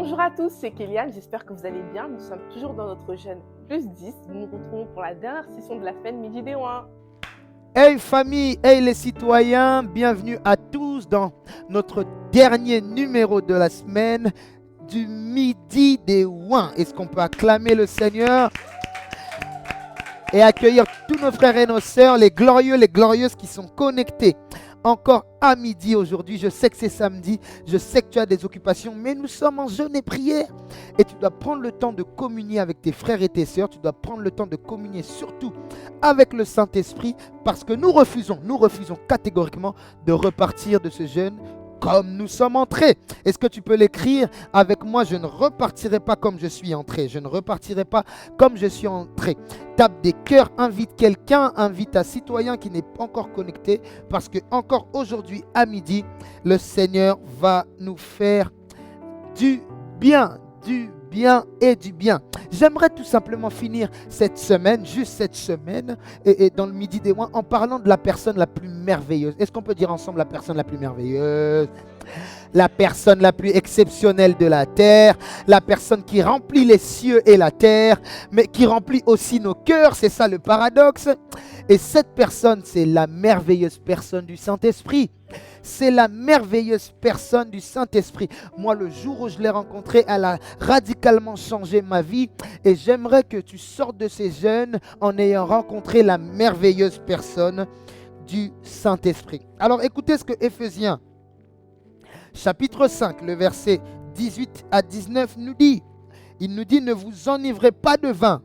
Bonjour à tous, c'est Kéliane, j'espère que vous allez bien. Nous sommes toujours dans notre jeûne +10. Nous nous retrouvons pour la dernière session de la semaine Midi des Ouins. Hey famille, hey les citoyens, bienvenue à tous dans notre dernier numéro de la semaine du Midi des Ouins. Est-ce qu'on peut acclamer le Seigneur et accueillir tous nos frères et nos sœurs, les glorieux, les glorieuses qui sont connectés encore à midi aujourd'hui. Je sais que c'est samedi, je sais que tu as des occupations, mais nous sommes en jeûne et prière. Et tu dois prendre le temps de communier avec tes frères et tes sœurs. Tu dois prendre le temps de communier surtout avec le Saint-Esprit, parce que nous refusons catégoriquement de repartir de ce jeûne comme nous sommes entrés. Est-ce que tu peux l'écrire avec moi? Je ne repartirai pas comme je suis entré. Je ne repartirai pas comme je suis entré. Tape des cœurs, invite quelqu'un, invite un citoyen qui n'est pas encore connecté, parce que encore aujourd'hui à midi, le Seigneur va nous faire du bien et du bien. J'aimerais tout simplement finir cette semaine, juste cette semaine, et dans le Midi des Ouins, en parlant de la personne la plus merveilleuse. Est-ce qu'on peut dire ensemble la personne la plus merveilleuse? La personne la plus exceptionnelle de la terre, la personne qui remplit les cieux et la terre, mais qui remplit aussi nos cœurs, c'est ça le paradoxe. Et cette personne, c'est la merveilleuse personne du Saint-Esprit. C'est la merveilleuse personne du Saint-Esprit. Moi, le jour où je l'ai rencontrée, elle a radicalement changé ma vie. Et j'aimerais que tu sortes de ces jeûnes en ayant rencontré la merveilleuse personne du Saint-Esprit. Alors écoutez ce que Éphésiens chapitre 5, le verset 18 à 19 nous dit. Il nous dit: ne vous enivrez pas de vin,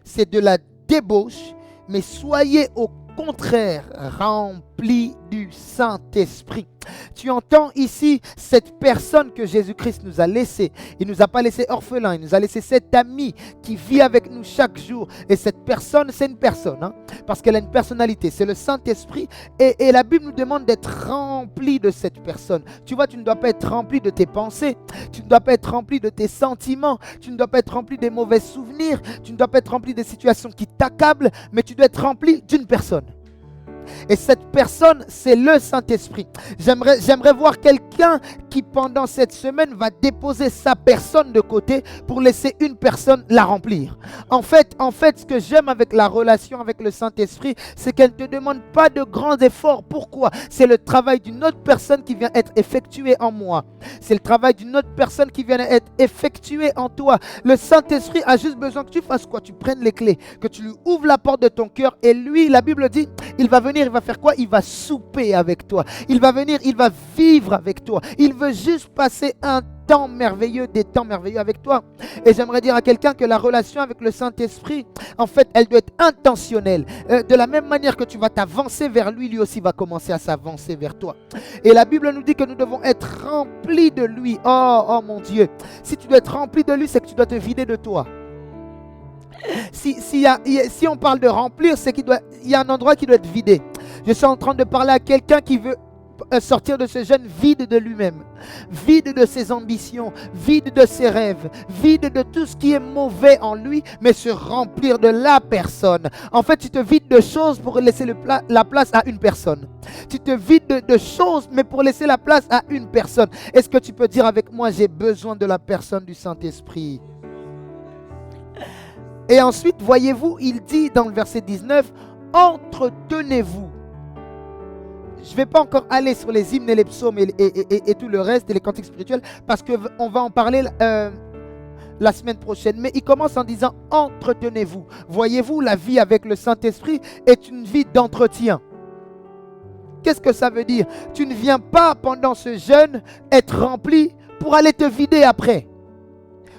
c'est de la débauche, mais soyez au contraire remplis du Saint-Esprit. Tu entends ici cette personne que Jésus-Christ nous a laissée. Il ne nous a pas laissé orphelins, il nous a laissé cet ami qui vit avec nous chaque jour. Et cette personne, c'est une personne, parce qu'elle a une personnalité, c'est le Saint-Esprit. Et la Bible nous demande d'être rempli de cette personne. Tu vois, tu ne dois pas être rempli de tes pensées, tu ne dois pas être rempli de tes sentiments, tu ne dois pas être rempli des mauvais souvenirs, tu ne dois pas être rempli des situations qui t'accablent, mais tu dois être rempli d'une personne. Et cette personne, c'est le Saint-Esprit. J'aimerais voir quelqu'un qui, pendant cette semaine, va déposer sa personne de côté pour laisser une personne la remplir. En fait, ce que j'aime avec la relation avec le Saint-Esprit, c'est qu'elle ne te demande pas de grands efforts. Pourquoi? C'est le travail d'une autre personne qui vient être effectué en moi. C'est le travail d'une autre personne qui vient être effectué en toi. Le Saint-Esprit a juste besoin que tu fasses quoi? Tu prennes les clés, que tu lui ouvres la porte de ton cœur, et lui, la Bible dit, il va venir, il va faire quoi? Il va souper avec toi. Il va venir, il va vivre avec toi. Il veut juste passer un temps merveilleux, des temps merveilleux avec toi. Et j'aimerais dire à quelqu'un que la relation avec le Saint-Esprit, en fait, elle doit être intentionnelle. De la même manière que tu vas t'avancer vers lui, lui aussi va commencer à s'avancer vers toi. Et la Bible nous dit que nous devons être remplis de lui. Oh mon Dieu. Si tu dois être rempli de lui, c'est que tu dois te vider de toi. Si on parle de remplir, c'est qu'il y a un endroit qui doit être vidé. Je suis en train de parler à quelqu'un qui veut sortir de ce jeûne vide de lui-même, vide de ses ambitions, vide de ses rêves, vide de tout ce qui est mauvais en lui, mais se remplir de la personne. En fait, tu te vides de choses pour laisser la place à une personne. Tu te vides de choses, mais pour laisser la place à une personne. Est-ce que tu peux dire avec moi: j'ai besoin de la personne du Saint-Esprit? Et ensuite, voyez-vous, il dit dans le verset 19, entretenez-vous. Je ne vais pas encore aller sur les hymnes et les psaumes et tout le reste, et les cantiques spirituels, parce qu'on va en parler la semaine prochaine. Mais il commence en disant entretenez-vous. Voyez-vous, la vie avec le Saint-Esprit est une vie d'entretien. Qu'est-ce que ça veut dire? Tu ne viens pas pendant ce jeûne être rempli pour aller te vider après,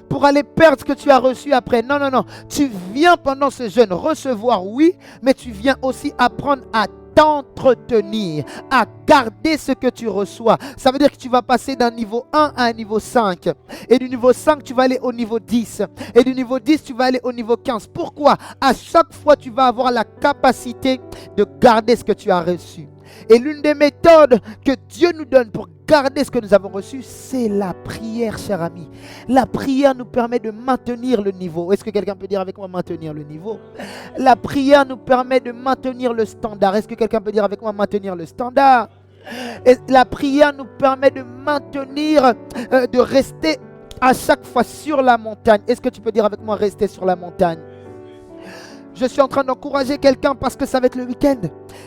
pour aller perdre ce que tu as reçu après. Non. Tu viens pendant ce jeûne recevoir, oui, mais tu viens aussi apprendre à t'entretenir, à garder ce que tu reçois. Ça veut dire que tu vas passer d'un niveau 1 à un niveau 5. Et du niveau 5, tu vas aller au niveau 10. Et du niveau 10, tu vas aller au niveau 15. Pourquoi? À chaque fois, tu vas avoir la capacité de garder ce que tu as reçu. Et l'une des méthodes que Dieu nous donne pour garder ce que nous avons reçu, c'est la prière, cher ami. La prière nous permet de maintenir le niveau. Est-ce que quelqu'un peut dire avec moi maintenir le niveau? La prière nous permet de maintenir le standard. Est-ce que quelqu'un peut dire avec moi maintenir le standard? Et la prière nous permet de maintenir, de rester à chaque fois sur la montagne. Est-ce que tu peux dire avec moi, rester sur la montagne? Je suis en train d'encourager quelqu'un parce que ça va être le week-end.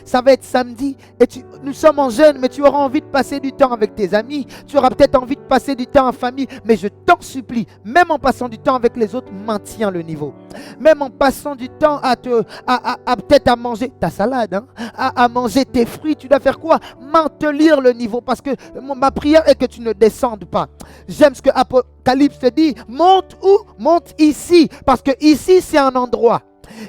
Ça va être samedi. Et nous sommes en jeûne, mais tu auras envie de passer du temps avec tes amis. Tu auras peut-être envie de passer du temps en famille. Mais je t'en supplie, même en passant du temps avec les autres, maintiens le niveau. Même en passant du temps à peut-être à manger ta salade, hein, à manger tes fruits, tu dois faire quoi? Maintenir le niveau. Parce que ma prière est que tu ne descendes pas. J'aime ce que Apocalypse te dit. Monte où? Monte ici. Parce que ici, c'est un endroit.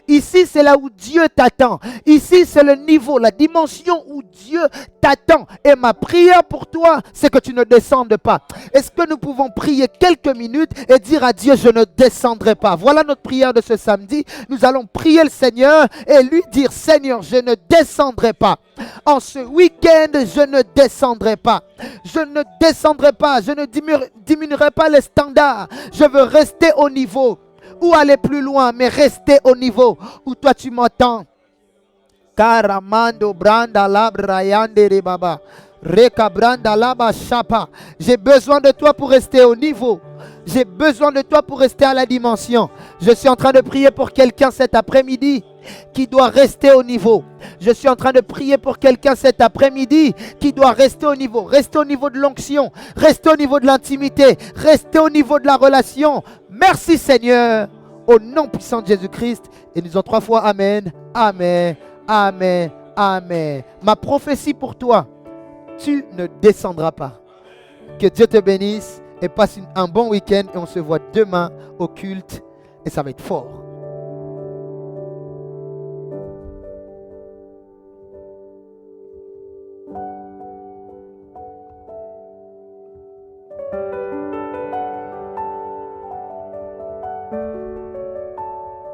Ici, c'est là où Dieu t'attend. Ici, c'est le niveau, la dimension où Dieu t'attend. Et ma prière pour toi, c'est que tu ne descendes pas. Est-ce que nous pouvons prier quelques minutes et dire à Dieu, je ne descendrai pas? Voilà notre prière de ce samedi. Nous allons prier le Seigneur et lui dire, Seigneur, je ne descendrai pas. En ce week-end, je ne descendrai pas. Je ne descendrai pas. Je ne diminuerai pas les standards. Je veux rester au niveau. Ou aller plus loin, mais rester au niveau où toi tu m'entends. Karamando branda labrayande rebaba. Reka branda laba chapa. J'ai besoin de toi pour rester au niveau. J'ai besoin de toi pour rester à la dimension. Je suis en train de prier pour quelqu'un cet après-midi qui doit rester au niveau. Je suis en train de prier pour quelqu'un cet après-midi qui doit rester au niveau. Rester au niveau de l'onction. Rester au niveau de l'intimité. Rester au niveau de la relation. Merci Seigneur. Au nom puissant de Jésus-Christ. Et nous disons 3 fois Amen. Amen. Amen. Amen. Ma prophétie pour toi. Tu ne descendras pas. Que Dieu te bénisse et passe un bon week-end. Et on se voit demain au culte. Et ça va être fort.